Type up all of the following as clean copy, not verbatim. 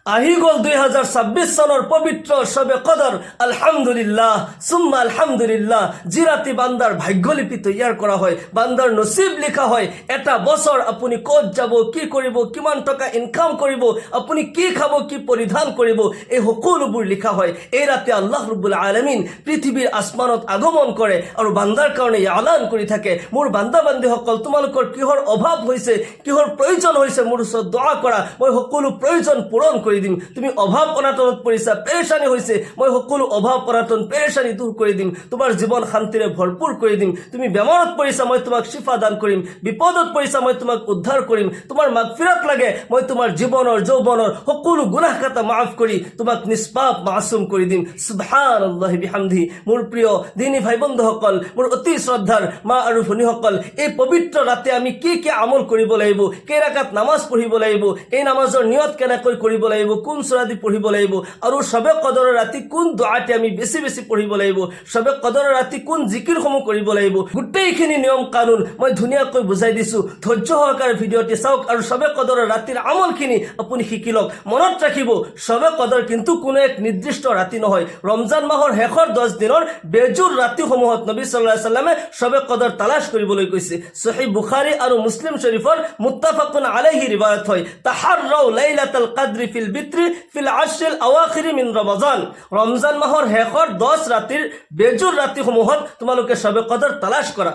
আহি গ'ল 2026 চনৰ পবিত্ৰ শবে কদৰ। আলহামদুলিল্লাহ সুম্মা আলহামদুলিল্লাহ। যি ৰাতি বান্দাৰ ভাগ্যলিপি তৈয়াৰ কৰা হয়, বান্দাৰ নচিব লিখা হয়, এটা বছৰ আপুনি ক'ত যাব, কি কৰিব, কিমান টকা ইনকাম কৰিব, আপুনি কি খাব, কি পৰিধান কৰিব, এই সকলোবোৰ লিখা হয়। এই ৰাতি আল্লাহ ৰব্বুল আলামিন পৃথিৱীৰ আসমানত আগমন কৰে আৰু বান্দাৰ কাৰণে আলান কৰি থাকে, মোৰ বান্দা বান্দীসকল তোমালোকৰ কিহৰ অভাৱ হৈছে, কিহৰ প্ৰয়োজন হৈছে, মোৰ ওচৰত দোৱা কৰা, মই সকলো প্ৰয়োজন পূৰণ কৰি দিম। তুমি অভাৱ অনাটনত পৰিছা, পেৰেশানি হৈছে, মই সকলো অভাৱ অনাটন পেৰেশানি দূৰ কৰি দিম, তোমাৰ জীৱন শান্তিৰে ভৰপূৰ কৰি দিম। তুমি বেমাৰত পৰিছা, মই তোমাক শিফা দান কৰিম। বিপদত পৰিছা, মই তোমাক উদ্ধাৰ কৰিম। তোমাৰ মাগফিৰাত লাগে, মই তোমাৰ জীৱনৰ যৌৱনৰ সকলো গুনাহ খাতা মাফ কৰি তোমাক নিষ্পাপ মাসুম কৰি দিম। সুবহানাল্লাহি বিহামদিহি। মোৰ প্ৰিয় দিনী ভাই বন্ধুসকল, মোৰ অতি শ্ৰদ্ধাৰ মা আৰু ভনীসকল, এই পবিত্ৰ ৰাতে আমি কি কি আমল কৰিব লাগিব, কেই ৰাকাত নামাজ পঢ়িব লাগিব, এই নামাজৰ নিয়ত কেনেকৈ কৰিব লাগিব, কোন সূৰা দি পঢ়িব লাগিব, আৰু শবে কদৰৰ ৰাতি কোন দুআটি আমি বেছি বেছি পঢ়িব লাগিব, শবে কদৰৰ ৰাতি কোন জিকিৰসমূহ কৰিব লাগিব, গোটেইখিনি নিয়ম কানুন মই ধুনীয়াকৈ বুজাই দিছো। ধৈৰ্য সহকাৰে ভিডিঅ'টি চাওক আৰু শবে কদৰৰ ৰাতিৰ আমলখিনি আপুনি শিকি লওক। মনত ৰাখিব, শবে কদৰ কিন্তু কোনো এক নিৰ্দিষ্ট ৰাতি নহয়। ৰমজান মাহৰ শেষৰ 10 দিনৰ বেজুৰ ৰাতিসমূহত নবী সাল্লাল্লাহু আলাইহি ওয়াসাল্লামে শবে কদৰ তালাশ কৰিবলৈ কৈছে। সহিহ বুখাৰী আৰু মুছলিম শৰীফৰ মুত্তাফাকুন আলাইহি ৰিৱায়াত হয়, তাহাৰৰাউ লাইলাতুল কদ্ৰি ফিল বিত্ৰি ফিল আশৰিল আৱাখিৰ মিন ৰমজান। ৰমজান মাহৰ শেষৰ 10 ৰাতিৰ বেজুৰ ৰাতিসমূহত তোমালোকে শবে কদৰ তালাশ কৰা।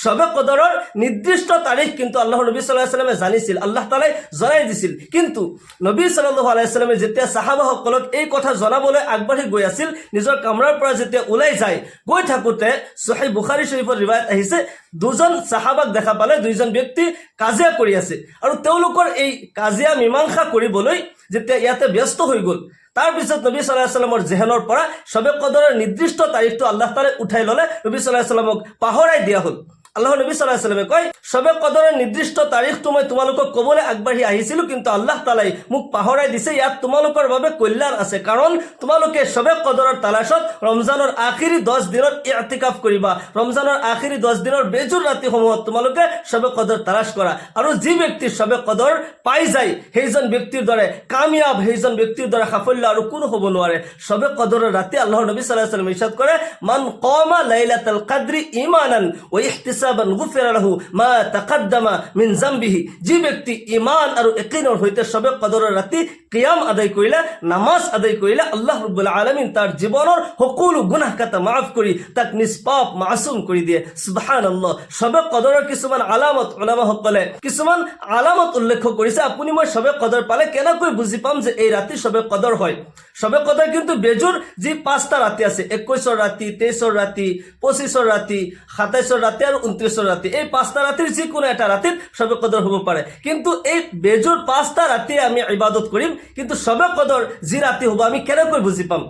শবে কদৰৰ নিৰ্দিষ্ট তাৰিখ কিন্তু আল্লাহৰ নবী সাল্লাল্লাহু আলাইহি ওয়াসাল্লামে জানিছিল, আল্লাহ তাআলাই জনাই দিছিল। কিন্তু নবী সাল্লাল্লাহু আলাইহি ওয়াসাল্লামে যেতিয়া সাহাবাসকলক এই কথা জনাবলৈ আগবাঢ়ি গৈ আছিল, নিজৰ কামৰাৰ পৰা যেতিয়া ওলাই যায়, গৈ থাকোঁতে সহিহ বুখাৰী শৰীফৰ ৰিৱায়াত আহিছে, দুজন সাহাবাক দেখা পালে, দুইজন ব্যক্তি কাজিয়া কৰি আছে, আৰু তেওঁলোকৰ এই কাজিয়া মীমাংসা কৰিবলৈ যেতিয়া ইয়াতে ব্যস্ত হৈ গ'ল, তাৰপিছত নবী সাল্লাল্লাহু আলাইহি ওয়াসাল্লামৰ জেহেনৰ পৰা শবে কদৰৰ নিৰ্দিষ্ট তাৰিখটো আল্লাহ তাআলাই উঠাই ল'লে, নবী সাল্লাল্লাহু আলাইহি ওয়াসাল্লামক পাহৰাই দিয়া হ'ল। আল্লাহ নবী সাল্লাল্লাহু আলাইহি ওয়াসাল্লামে কয়, শবে কদৰৰ নিৰ্দিষ্ট তাৰিখটো মই তোমালোকক ক'বলৈ আগবাঢ়ি আহিছিলোঁ, কিন্তু আল্লাহ তাআলাই মোক পাহৰাই দিছে। ইয়াত তোমালোকৰ বাবে কল্যাণ আছে, কাৰণ তোমালোকে শবে কদৰৰ তালাশত ৰমজানৰ আখিৰি 10 দিনৰ ইতিকাফ কৰিবা। ৰমজানৰ আখিৰি 10 দিনৰ বেজুৰ ৰাতিসমূহত তোমালোকে শবে কদৰ তালাশ কৰা, আৰু যি ব্যক্তি শবে কদৰ পাই যায়, সেইজন ব্যক্তিৰ দৰে কামিয়াব, সেইজন ব্যক্তিৰ দৰে সাফল্য আৰু কোনো হ'ব নোৱাৰে। শবে কদৰৰ ৰাতি আল্লাহৰ নবী সাল্লাল্লাহু আলাইহি ওয়াসাল্লাম ইৰশাদ কৰে, মান কামা লাইলাতুল কদ্ৰি ঈমানান ওয়া ইহতিসাবান গুফিৰা লাহু মা তাকাদ্দামা মিন যামবিহি। যি ব্যক্তি ঈমান আৰু ইয়াকিনৰ সৈতে শবে কদৰৰ ৰাতি কিয়াম আদায় কৰিলে, নামাজ আদায় কৰিলে, আল্লাহ ৰাব্বুল আলামিন তাৰ জীৱনৰ সকলো গুনাহ কাটা মাফ কৰি তাক নিষ্পাপ মাসুম কৰি দিয়ে। সুবহানাল্লাহ। শবে কদৰৰ কিছুমান আলামত উলামাসকলে কিছুমান আলামত উল্লেখ কৰিছে। আপুনি মই শবে কদৰ পালে কেনেকৈ বুজি পাম যে এই ৰাতি শবে কদৰ হয়? শবে কদৰ কিন্তু বেজুৰ যি 5টা ৰাতি আছে, 21ৰ ৰাতি, 23ৰ ৰাতি, 25ৰ ৰাতি, 27ৰ ৰাতি আৰু 29ৰ ৰাতি, এই 5টা ৰাতিৰ যিকোনো এটা ৰাতিত শবে কদৰ হ'ব পাৰে। কিন্তু এই বেজুৰ 5টা ৰাতি আমি ইবাদত কৰিম, কিন্তু শবে কদৰ যি ৰাতি হ'ব আমি কেনেকৈ বুজি পাম?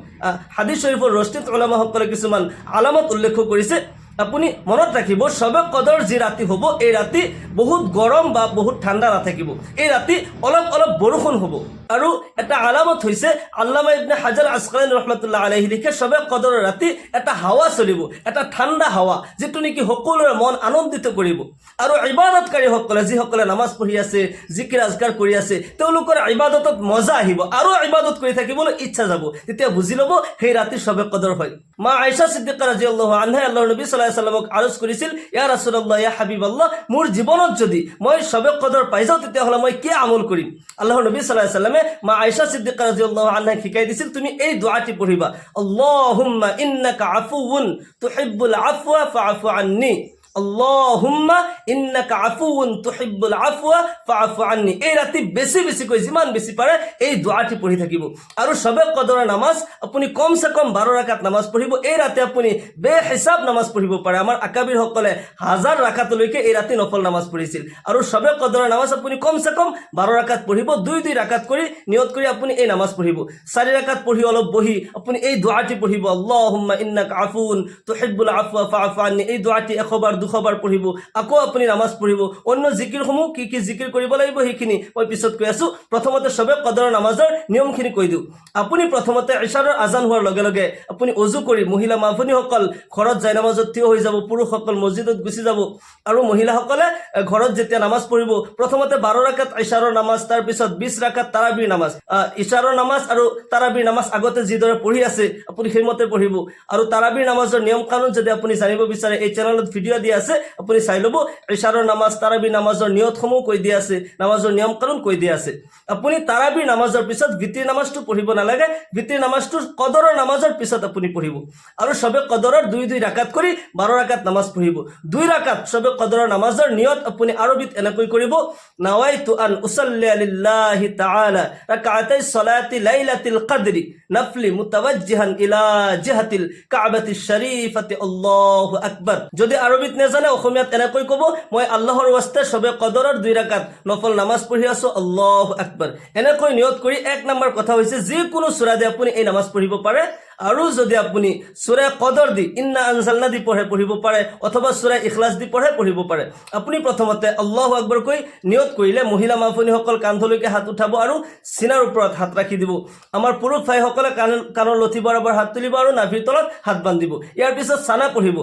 হাদিস শৰীফৰ ৰষ্টিত উলামাসকলে কিছুমান আলামত উল্লেখ কৰিছে। আপুনি মনত ৰাখিব, শবে কদৰ যি ৰাতি হ'ব, এই ৰাতি বহুত গৰম বা বহুত ঠাণ্ডা নাথাকিব, এই ৰাতি অলপ অলপ বৰষুণ হ'ব। আৰু এটা আলামত হৈছে, আল্লামা ইবনে হাজাৰ আসকালানী ৰহমাতুল্লাহ আলাইহি লিখে, শবে কদৰৰ ৰাতি এটা হাৱা চলিব, এটা ঠাণ্ডা হাৱা, যিটো নেকি সকলোৰে মন আনন্দিত কৰিব। আৰু ইবাদতকাৰীসকলে, যিসকলে নামাজ পঢ়ি আছে, জিকিৰ আজকাৰ কৰি আছে, তেওঁলোকৰ ইবাদতত মজা আহিব, আৰু ইবাদত কৰি থাকিবলৈ ইচ্ছা যাব। তেতিয়া বুজি ল'ব সেই ৰাতি শবে কদৰ হয়। মা আয়েশা সিদ্দিকা ৰাদিয়াল্লাহু আনহা আল্লাহৰ নবী সাল্লাল্লাহু আলাইহি ওয়াসাল্লামক আৰজ কৰিছিল, ইয়া ৰাসূলুল্লাহ, ইয়া হাবিবাল্লাহ, মোৰ জীৱনত যদি মই শবে কদৰ পাই যাওঁ, তেতিয়াহ'লে মই কি আমল কৰিম? আল্লাহৰ নবী সাল্লাল্লাহু আলাইহি ওয়াসাল্লামে মা আয়েশা সিদ্দিকা রাদিয়াল্লাহু আনহা শিকাই দিছিল, তুমি এই দোয়াটি পঢ়িবা, আল্লাহুম্মা ইন্নাকা আফুউন তুহিব্বুল আফওয়া ফাআফু আন্নী, আল্লাহুম্মা ইন্নাকা আফুউন তুহিব্বুল আফওয়া ফাআফু আন্নী। এই ৰাতি বেছি বেছিকৈ যিমান বেছি পাৰে এই দোয়াটি পঢ়ি থাকিব। আৰু শবে কদৰৰ নামাজ আপুনি কমসে কম 12 ৰাকাত নামাজ পঢ়িব। এই ৰাতি আপুনি বেহিসাব নামাজ পঢ়িব পাৰে। আমাৰ আকাবিৰ সকলে 1000 ৰাকাতলৈকে এই ৰাতি নফল নামাজ পঢ়িছিল। আৰু শবে কদৰৰ নামাজ আপুনি কমসে কম 12 ৰাকাত পঢ়িব। 2 ৰাকাত কৰি নিয়ত কৰি আপুনি এই নামাজ পঢ়িব। 4 ৰাকাত পঢ়ি অলপ বহি আপুনি এই দোয়াটি পঢ়িব, আল্লাহুম্মা ইন্নাকা আফুউন তুহিব্বুল আফওয়া ফাআফু আন্নী। এই দোয়াটি 100 বার 200 পঢ়িব, আকৌ আপুনি নামাজ পঢ়িব। অন্য জিকিৰসমূহ কি কি জিকিৰ কৰিব লাগিব সেইখিনি মই পিছত কৈ আছো। প্ৰথমতে সবে কদৰৰ নামাজৰ নিয়মখিনি কৈ দিওঁ। আপুনি প্ৰথমতে ইশাৰৰ আজান হোৱাৰ লগে লগে আপুনি অজু কৰি মহিলা মাভনীসকল ঘৰত যায় নামাজত থিয় হৈ যাব, পুৰুষসকল মছজিদত গুচি যাব। আৰু মহিলাসকলে ঘৰত যেতিয়া নামাজ পঢ়িব প্ৰথমতে 12 ৰাকাত ইশাৰৰ নামাজ, তাৰপিছত 20 ৰাকাত তাৰাবিৰ নামাজ। ইশাৰৰ নামাজ আৰু তাৰাবিৰ নামাজ আগতে যিদৰে পঢ়ি আছে আপুনি সেইমতে পঢ়িব। আৰু তাৰাবিৰ নামাজৰ নিয়ম কানুন যদি আপুনি জানিব বিচাৰে এই চেনেলত ভিডিঅ' দিয়া আছে, আপুনি চাই ল'ব। ইশাৰৰ নামাজ তাৰাবিৰ নামাজৰ নিয়তসমূহ কৈ দিয়া আছে, নামাজৰ নিয়ম কানুন কৈ দিয়া আছে। আপুনি তাৰাবিৰ নামাজৰ পিছত ভিতিৰ নামাজটো পঢ়িব নালাগে, ভিতিৰ নামাজটো কদৰৰ নামাজৰ পিছত আপুনি পঢ়িব। আৰু সবে কদৰৰ 2 ৰাকাত কৰি 12 ৰাকাত নামাজ পঢ়িব। 2 ৰাকাত সবে কদৰৰ নামাজৰ নিয়ত আপুনি আৰবিত এনেকৈ কৰিব, নাৱাইতু আন উছল্লি লিল্লাহি তাআলা রাকাতাই সলাতি লাইলাতিল কদরি নফলি মুতাওয়াজ্জিহান ইলা জিহাতিল কাবাতিশ শরীফাতি আল্লাহু আকবার। যদি আরবিত নেজানে অসমীয়াত এনেকৈ কব, মই আল্লাহৰ ওয়াস্তে সবে কদৰৰ 2 ৰাকাত নফল নামাজ পঢ়ি আছো, আল্লাহু আকবাৰ। এনেকৈ নিয়ত কৰি 1 নম্বৰ কথা হৈছে যিকোনো সূৰা দি আপুনি এই নামাজ পঢ়িব পাৰে। আৰু যদি আপুনি সূৰা কদৰ দি ইন্না আনজালনা দি পঢ়িব পাৰে, অথবা সূৰা ইখলাছ দি পঢ়িব পাৰে। আপুনি প্ৰথমতে আল্লাহু আকবৰ কৈ নিয়ত কৰিলে মহিলা মাফনীসকল কান্ধলৈকে হাত উঠাব আৰু সিনাৰ ওপৰত হাত ৰাখি দিব। আমাৰ পুৰুষ ভাইসকলে কাণৰ লঠি বৰাবৰ হাত তুলিব আৰু নাভিৰ তলত হাত বান্ধিব। ইয়াৰ পিছত সানা পঢ়িব,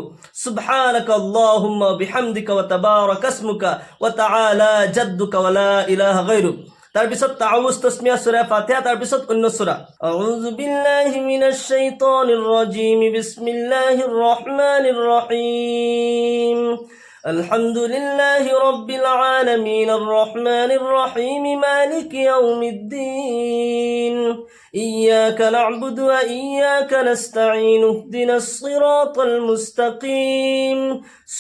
সুবহানাকা আল্লাহুম্মা বিহামদিকা ওয়া তাবাৰাকা ইসমুকা ওয়া তাআলা জাদ্দুকা ওয়া লা ইলাহা গায়ৰুক। তাৰপিছত তাআউজ তাসমিয়া সূৰা ফাতিহা, তাৰপিছত অন্য সূৰা। আউযু বিল্লাহি মিনাশ শাইতানিৰ ৰাজীম, বিসমিল্লাহিৰ রহমানির রহিম। আলহামদুলিল্লাহি রাব্বিল আলামিন, আর রহমানির রহিম, মালিকি ইয়াউমিদ্দিন। إياك نعبد وإياك نستعين، اهدنا الصراط المستقيم،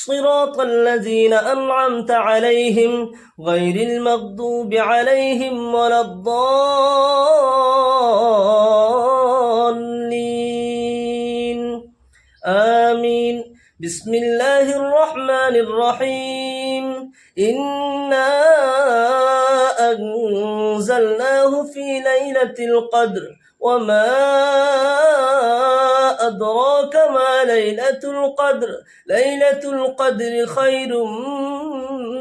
صراط الذين أنعمت عليهم غير المغضوب عليهم ولا الضالين، آمين। بسم الله الرحمن الرحيم، إنا أنزلناه في ليلة القدر وما أدراك ما ليلة القدر، ليلة القدر خير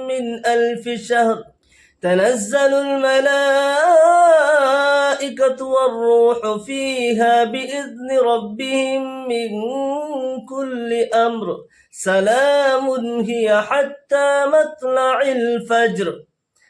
من 1000 شهر، تنزل الملائكة والروح فيها بإذن ربهم من كل أمر، سلام هي حتى مطلع الفجر।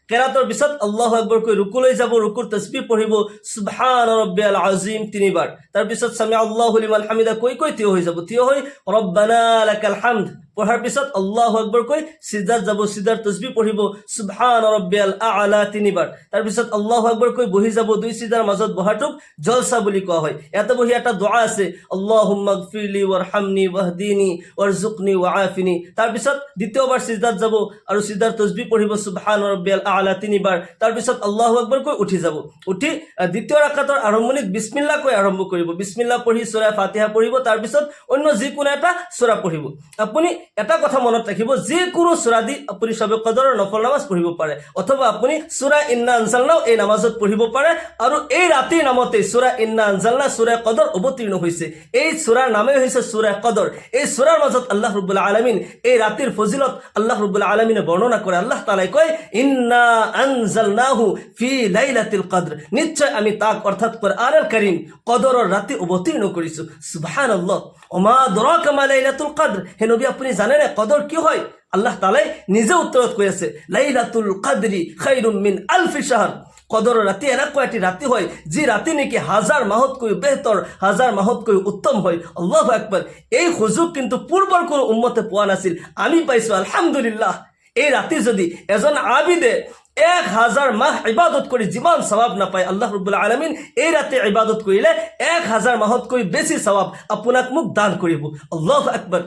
কেরাতর পিছত আল্লাহু আকবার কৈ রুকুলৈ যাব, রুকুর তাসবিহ পঢ়িব, সুবহান রাব্বিয়াল আযীম 3 বার। তার পিছত সামি আল্লাহু লিমান হামিদা কৈ থিয় হৈ যাব, থিয় হৈ রব্বানা লাকাল হামদ পঢ়াৰ পিছত আল্লাহু আকবাৰ কৈ সিজদাত যাব, সিজদাৰ তাসবিহ পঢ়িব, সুবহান ৰাব্বিয়াল আ'লা 3 বাৰ। তাৰ পিছত আল্লাহু আকবাৰ কৈ বহি যাব, 2 সিজদাৰ মাজত বহাটোক জলসা বুলি কোৱা হয়। ইয়াতে বহি এটা দোয়া আছে, আল্লাহুম্মা গফিৰলি ওয়াৰহামনি ওয়াহদিনি ওয়াৰজুকনি ওয়াআফিনি। তাৰ পিছত দ্বিতীয়বাৰ সিজদাত যাব আৰু সিজদাৰ তাসবিহ পঢ়িব, সুবহান ৰাব্বিয়াল আ'লা 3 বাৰ। তাৰ পিছত আল্লাহু আকবাৰ কৈ উঠি যাব, উঠি দ্বিতীয় ৰাকাতৰ আৰম্ভণিত বিসমিল্লাহ কৈ আৰম্ভ কৰিব, বিসমিল্লাহ পঢ়ি সূৰা ফাতিহা পঢ়িব, তাৰ পিছত অন্য যিকোনো এটা সূৰা পঢ়িব। আপুনি এটা কথা মনত ৰাখিব, যিকোনো সূৰা দি আপুনি সবে কদৰৰ নফল নামাজ পঢ়িব পাৰে, অথবা আপুনি সূৰা ইন্না আনজালনাও এই নামাজত পঢ়িব পাৰে। আৰু এই ৰাতিৰ নামতে সূৰা ইন্না আনজালনা সূৰা কদৰ অৱতীৰ্ণ হৈছে। এই সূৰাৰ নামে হৈছে সূৰা কদৰ। এই সূৰাৰ মাজত আল্লাহ ৰাব্বুল আলামিন এই ৰাতিৰ ফজিলত আল্লাহ ৰাব্বুল আলামিনে বৰ্ণনা কৰে। আল্লাহ তাআলাই কয়, ইন্না আনজালনাহু ফি লাইলাতিল কদৰ, নিশ্চয় আমি তাক অৰ্থাৎ কোৰআনুল কাৰীম কদৰৰ ৰাতি অৱতীৰ্ণ কৰিছো। সুবহানাল্লাহ। ওমা আদৰাকা মা লাইলাতুল কদৰ, হে নবী আপুনি জানেনে কদৰ কি হয়? আল্লাহ তাআলাই নিজে উত্তৰত কৈ আছে, লাইলাতুল কদৰি খায়ৰুম মিন 1000 শাহৰ। কদৰৰ ৰাতি এনেকুৱা এটি ৰাতি হয় যি ৰাতি নেকি 1000 মাহতকৈ বেহতৰ, 1000 মাহতকৈ উত্তম হয়। আল্লাহু আকবাৰ। এই সুযোগ কিন্তু পূৰ্বৰ কোনো উম্মতে পোৱা নাছিল, আমি পাইছো, আলহামদুলিল্লাহ। এই ৰাতি যদি এজন আবিদে 1000 মাহ ইবাদত কৰি যিমান সওয়াব নাপায়, আল্লাহ ৰাব্বুল আলামিন এই ৰাতি ইবাদত কৰিলে 1000 মাহতকৈ বেছি সওয়াব আপোনাক মোক দান কৰিব। আল্লাহু আকবার।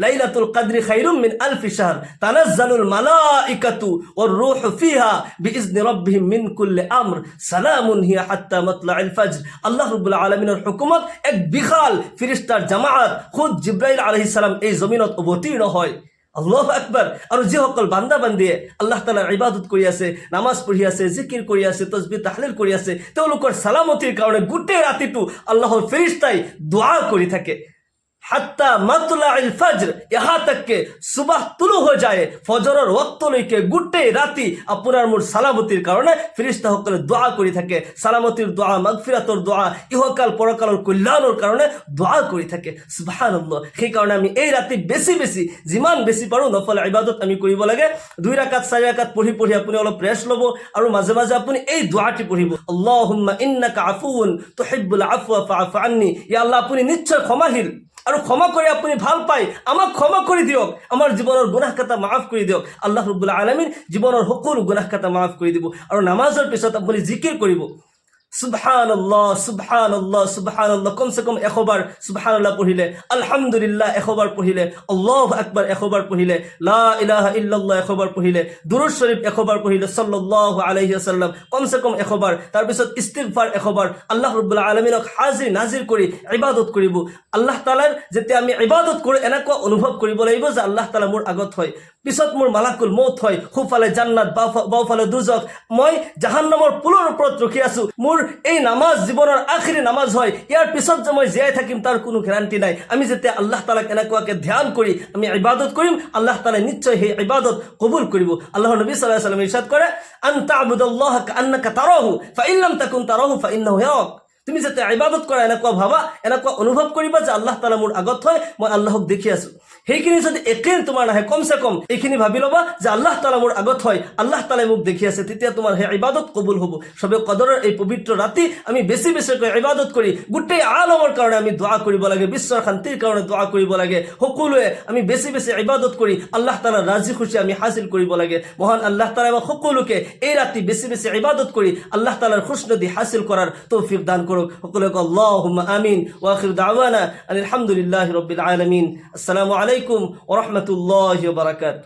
লাইলাতুল কদরি খায়রুম মিন 1000 শাহর, তানাজ্জালুল মালাইকাতু ওয়ার রূহু ফিহা বিইজনি রাব্বিহিম মিন কুল্লি আমর, সালামুন হিয়া হাত্তা মাতলাইল ফজর। আল্লাহ রাব্বুল আলামিনের হুকুমত এক বিশাল ফেরেশতার জামাত খুদ জিবরাইল আলাইহিস সালাম এই জমিনত অবতীৰ্ণ হয়। আল্লাহু আকবাৰ। আৰু যিসকল বান্দা বান্দিয়ে আল্লাহ তাআলাৰ ইবাদত কৰি আছে, নামাজ পঢ়ি আছে, জিকিৰ কৰি আছে, তাসবিহ তাহলিল কৰি আছে, তেওঁলোকৰ সালামতিৰ কাৰণে গোটেই ৰাতিটো আল্লাহৰ ফেৰেশতাই দোয়া কৰি থাকে। हत्ता मतलाइल फज्र, यहाँ तक के सुबह तुलु हो जाए फजरर वक्त लैके गोटेই राति আপনার মোর সালামতির কারণে ফেরেশতা সকলে দোয়া করে থাকে, সালামতির দোয়া, মাগফিরাতর দোয়া, ইহকাল পরকালের কল্যাণের কারণে দোয়া করে থাকে। সুবহানাল্লাহ। সেই কারণে আমি এই রাতি বেশি বেশি যিমান বেশি পাৰোঁ নফল ইবাদত আমি কৰিব লাগে। 2 ৰাকাত 4 ৰাকাত পঢ়ি পঢ়ি আপুনি অলপ ৰেষ্ট ল'ব আৰু মাজে মাজে আপুনি এই দোয়াটি পঢ়িব, আল্লাহুম্মা ইন্নাকা আফুউন তুহিব্বুল আফওয়া ফাআফু আন্নি। ইয়া আল্লাহ, আপুনি নিশ্চয় ক্ষমাশীল আৰু ক্ষমা কৰি আপুনি ভাল পায়, আমাক ক্ষমা কৰি দিয়ক, আমাৰ জীৱনৰ গুনাহ কাটা মাফ কৰি দিয়ক। আল্লাহ ৰাব্বুল আলামিন জীৱনৰ সকলো গুনাহ কাটা মাফ কৰি দিব। আৰু নামাজৰ পিছত আপুনি জিকিৰ কৰিব, সুবহানাল্লাহ সুবহানাল্লাহ সুবহানাল্লাহ, কমসে কম 100 বার সুবহানাল্লাহ পঢ়িলে, আলহামদুলিল্লাহ 100 বার পঢ়িলে, আল্লাহু আকবার 100 বার পঢ়িলে, লা ইলাহা ইল্লাল্লাহ 100 বার পঢ়িলে, দুরূদ শরীফ 100 বার পঢ়িলে সাল্লাল্লাহু আলাইহি ওয়াসাল্লাম কমসে কম 100 বার, তাৰপিছত ইস্তিগফাৰ 100 বাৰ, আল্লাহ ৰাব্বুল আলামিনক হাজিৰ নাজিৰ কৰি ইবাদত কৰিব। আল্লাহ তাআলাৰ যেতিয়া আমি ইবাদত কৰোঁ এনেকুৱা অনুভৱ কৰিব লাগিব যে আল্লাহ তাআলা মোৰ আগত হয়, পিছত মোৰ মালাকুল মউত হয়, সোঁফালে জান্নাত, বাওঁফালে দুজক, মই জাহান্নামৰ পুলৰ ওপৰত ৰখি আছো। মোৰ এই নামাজ জীৱনৰ আখিৰি নামাজ হয়, ইয়াৰ পিছত যে মই জীয়াই থাকিম তাৰ কোনো গ্যাৰাণ্টি নাই। আমি যেতিয়া আল্লাহ তাআলাক এনেকুৱাকে ধ্যান কৰি আমি ইবাদত কৰিম, আল্লাহ তাআলা নিশ্চয় সেই ইবাদত কবুল কৰিব। আল্লাহৰ নবী সাল্লাল্লাহু আলাইহি ওয়াসাল্লাম ইরশাদ করে, আন তা'বুদাল্লাহা কাআন্নাকা তারাহু ফাইন লাম তাকুন তারাহু ফাইন্নাহু ইয়ারাক। তুমি যাতে ইবাদত কৰা এনেকুৱা ভাবা, এনেকুৱা অনুভৱ কৰিবা যে আল্লাহ তাআলা মোৰ আগত হয়, মই আল্লাহক দেখি আছো। সেইখিনি যদি একেই তোমাৰ নাহে, কমসে কম এইখিনি ভাবি ল'বা যে আল্লাহ তাআলা মোৰ আগত হয়, আল্লাহ তাআলাই মোক দেখি আছে, তেতিয়া তোমাৰ সেই ইবাদত কবুল হ'ব। সবে কদৰৰ এই পবিত্ৰ ৰাতি আমি বেছি বেছিকৈ ইবাদত কৰি গোটেই আলমৰ কাৰণে আমি দোয়া কৰিব লাগে, বিশ্বৰ শান্তিৰ কাৰণে দোয়া কৰিব লাগে। সকলোৱে আমি বেছি বেছি ইবাদত কৰি আল্লাহ তাআলাৰ ৰাজি খুশি আমি হাসিল কৰিব লাগে। মহান আল্লাহ তাআলা আমাক সকলোকে এই ৰাতি বেছি বেছি ইবাদত কৰি আল্লাহ তাআলাৰ খুশনদি হাসিল কৰাৰ তৌফিক দান করুক। সকলোকে আল্লাহুম্মা আমিন। ওয়া আখিরু দাওয়ানা আলহামদুলিল্লাহি রাব্বিল আলামিন। আসসালামু আলাইকুম ওয়া রাহমাতুল্লাহি ওয়া বারাকাতুহু।